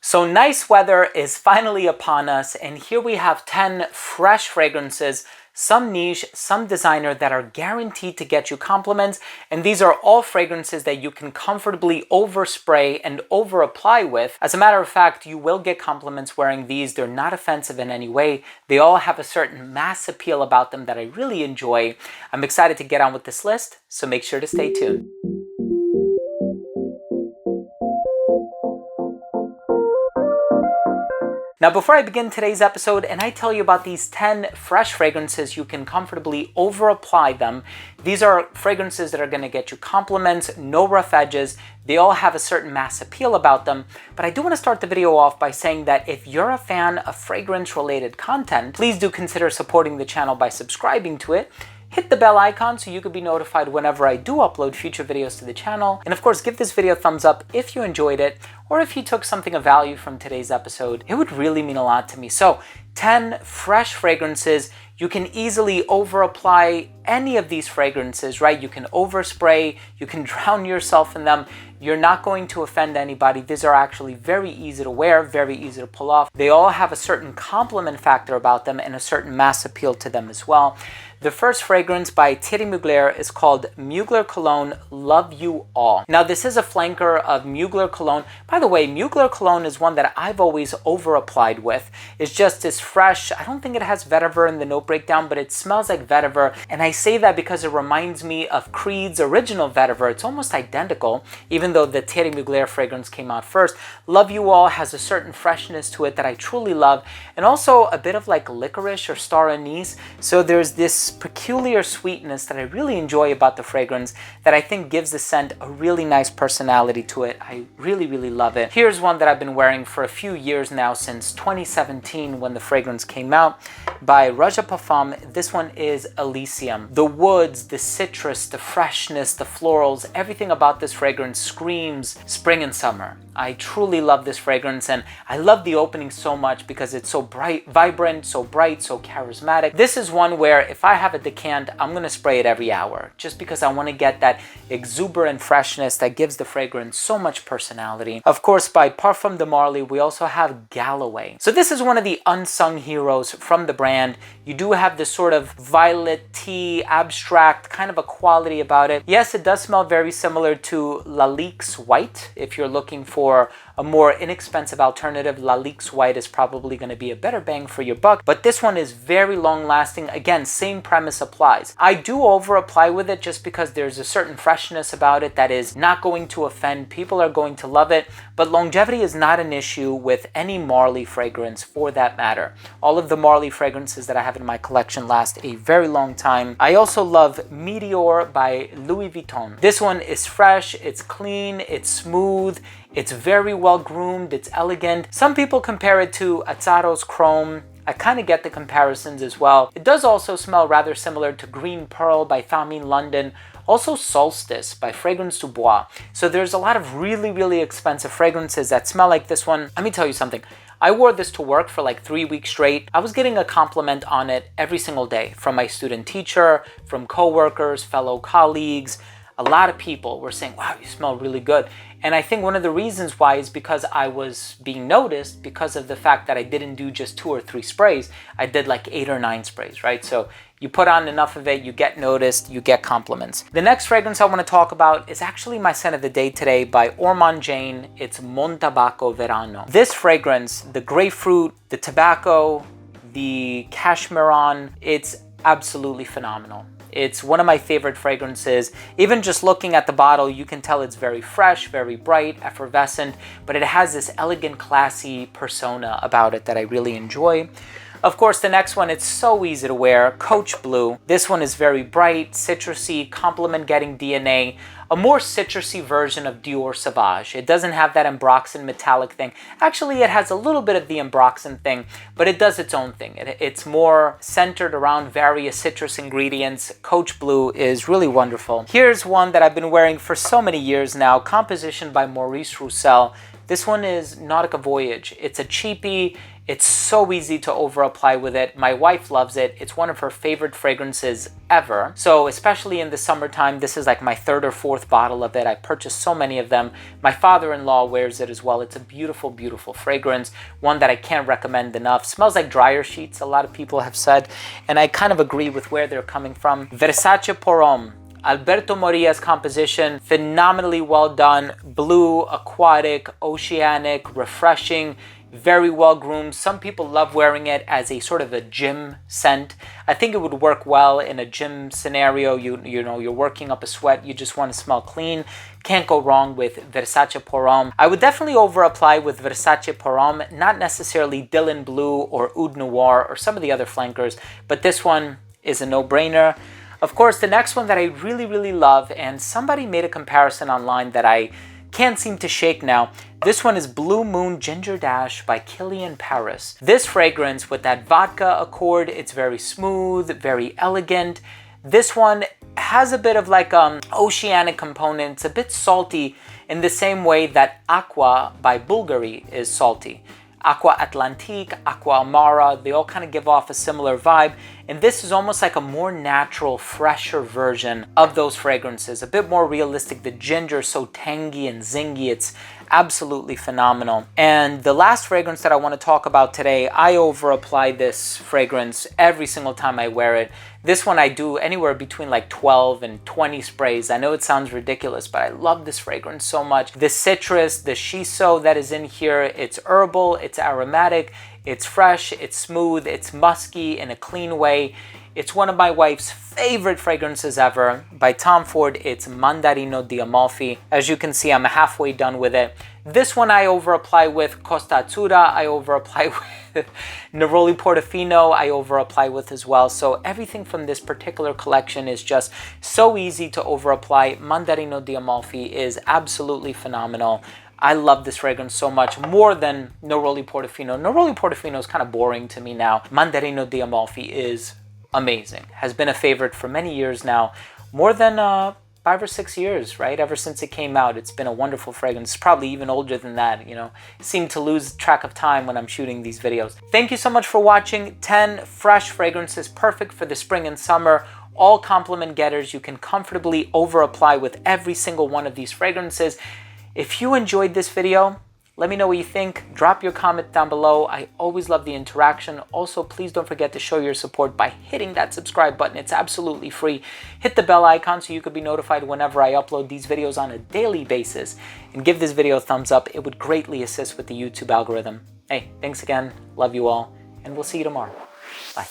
So nice weather is finally upon us, and here we have 10 fresh fragrances, some niche, some designer, that are guaranteed to get you compliments. And these are all fragrances that you can comfortably overspray and over apply with. As a matter of fact, you will get compliments wearing these. They're not offensive in any way. They all have a certain mass appeal about them that I really enjoy. I'm excited to get on with this list, so make sure to stay tuned. Now, before I begin today's episode and I tell you about these 10 fresh fragrances you can comfortably over apply them, these are fragrances that are going to get you compliments, no rough edges. They all have a certain mass appeal about them. But I do want to start the video off by saying that if you're a fan of fragrance related content, please do consider supporting the channel by subscribing to it. Hit the bell icon so you can be notified whenever I do upload future videos to the channel. And of course, give this video a thumbs up if you enjoyed it, or if you took something of value from today's episode. It would really mean a lot to me. So 10 fresh fragrances. You can easily over apply any of these fragrances, right? You can overspray, you can drown yourself in them. You're not going to offend anybody. These are actually very easy to wear, very easy to pull off. They all have a certain compliment factor about them and a certain mass appeal to them as well. The first fragrance by Thierry Mugler is called Mugler Cologne Love You All. Now, this is a flanker of Mugler Cologne. By the way, Mugler Cologne is one that I've always over applied with. It's just as fresh. I don't think it has vetiver in the note breakdown, but it smells like vetiver. And I say that because it reminds me of Creed's original vetiver. It's almost identical, even though the Thierry Mugler fragrance came out first. Love You All has a certain freshness to it that I truly love, and also a bit of like licorice or star anise. So there's this peculiar sweetness that I really enjoy about the fragrance that I think gives the scent a really nice personality to it. I really, really love it. Here's one that I've been wearing for a few years now, since 2017 when the fragrance came out, by Perfume. This one is Elysium. The woods, the citrus, the freshness, the florals, everything about this fragrance screams spring and summer. I truly love this fragrance, and I love the opening so much because it's so bright, vibrant, so bright, so charismatic. This is one where if I have a decant, I'm gonna spray it every hour just because I want to get that exuberant freshness that gives the fragrance so much personality. Of course, by Parfum de Marly, we also have Galloway. So this is one of the unsung heroes from the brand. You do have this sort of violet tea, abstract kind of a quality about it. Yes, it does smell very similar to Lalique's White. If you're looking for a more inexpensive alternative, Lalique's White is probably going to be a better bang for your buck, but this one is very long lasting. Again, same premise applies. I do over apply with it just because there's a certain freshness about it that is not going to offend. People are going to love it, but longevity is not an issue with any Marly fragrance for that matter. All of the Marly fragrances that I have in my collection last a very long time. I also love Meteor by Louis Vuitton. This one is fresh, it's clean, it's smooth, it's very well groomed, it's elegant. Some people compare it to Azzaro's Chrome. I kind of get the comparisons as well. It does also smell rather similar to Green Pearl by Famine London. Also Solstice by Fragrance du Bois. So there's a lot of really, really expensive fragrances that smell like this one. Let me tell you something. I wore this to work for like 3 weeks straight. I was getting a compliment on it every single day from my student teacher, from coworkers, fellow colleagues. A lot of people were saying, wow, you smell really good. And I think one of the reasons why is because I was being noticed because of the fact that I didn't do just 2 or 3 sprays. I did like 8 or 9 sprays, right? So you put on enough of it, you get noticed, you get compliments. The next fragrance I want to talk about is actually my scent of the day today by Ormond Jane. It's Mon Tabaco Verano. This fragrance, the grapefruit, the tobacco, the cashmeron, it's absolutely phenomenal. It's one of my favorite fragrances. Even just looking at the bottle, you can tell it's very fresh, very bright, effervescent, but it has this elegant, classy persona about it that I really enjoy. Of course, the next one, it's so easy to wear, Coach Blue. This one is very bright, citrusy, compliment-getting DNA, a more citrusy version of Dior Sauvage. It doesn't have that ambroxan metallic thing. Actually, it has a little bit of the ambroxan thing, but it does its own thing. It's more centered around various citrus ingredients. Coach Blue is really wonderful. Here's one that I've been wearing for so many years now, composition by Maurice Roussel. This one is Nautica Voyage. It's a cheapie. It's so easy to over apply with it. My wife loves it. It's one of her favorite fragrances ever. So especially in the summertime, this is like my third or fourth bottle of it. I purchased so many of them. My father-in-law wears it as well. It's a beautiful, beautiful fragrance. One that I can't recommend enough. Smells like dryer sheets, a lot of people have said. And I kind of agree with where they're coming from. Versace Porum. Alberto Moria's composition, phenomenally well done. Blue, aquatic, oceanic, refreshing, very well groomed. Some people love wearing it as a sort of a gym scent. I think it would work well in a gym scenario. You know, you're working up a sweat, you just want to smell clean. Can't go wrong with Versace Porum. I would definitely over apply with Versace Porum, not necessarily Dylan Blue or Oud Noir or some of the other flankers, but this one is a no-brainer. Of course, the next one that I really, really love, and somebody made a comparison online that I can't seem to shake now. This one is Blue Moon Ginger Dash by Killian Paris. This fragrance with that vodka accord, it's very smooth, very elegant. This one has a bit of like oceanic components, a bit salty in the same way that Aqua by Bulgari is salty. Aqua Atlantique, Aqua Amara, they all kind of give off a similar vibe. And this is almost like a more natural, fresher version of those fragrances. A bit more realistic. The ginger is so tangy and zingy. It's absolutely phenomenal. And the last fragrance that I want to talk about today, I over apply this fragrance every single time I wear it. This one I do anywhere between like 12 and 20 sprays. I know it sounds ridiculous, but I love this fragrance so much. The citrus, the shiso that is in here, it's herbal, it's aromatic, it's fresh, it's smooth, it's musky in a clean way. It's one of my wife's favorite fragrances ever. By Tom Ford, it's Mandarino di Amalfi. As you can see, I'm halfway done with it. This one I over apply with Costa Azzurra, I over apply with Neroli Portofino, I over apply with as well. So everything from this particular collection is just so easy to over apply. Mandarino di Amalfi is absolutely phenomenal. I love this fragrance so much, more than Neroli Portofino. Neroli Portofino is kind of boring to me now. Mandarino di Amalfi is amazing. Has been a favorite for many years now, more than 5 or 6 years, right? Ever since it came out, it's been a wonderful fragrance. It's probably even older than that, you know. Seem to lose track of time when I'm shooting these videos. Thank you so much for watching. 10 fresh fragrances, perfect for the spring and summer. All compliment getters. You can comfortably over apply with every single one of these fragrances. If you enjoyed this video, let me know what you think. Drop your comment down below. I always love the interaction. Also, please don't forget to show your support by hitting that subscribe button. It's absolutely free. Hit the bell icon so you could be notified whenever I upload these videos on a daily basis. And give this video a thumbs up. It would greatly assist with the YouTube algorithm. Hey, thanks again. Love you all. And we'll see you tomorrow. Bye.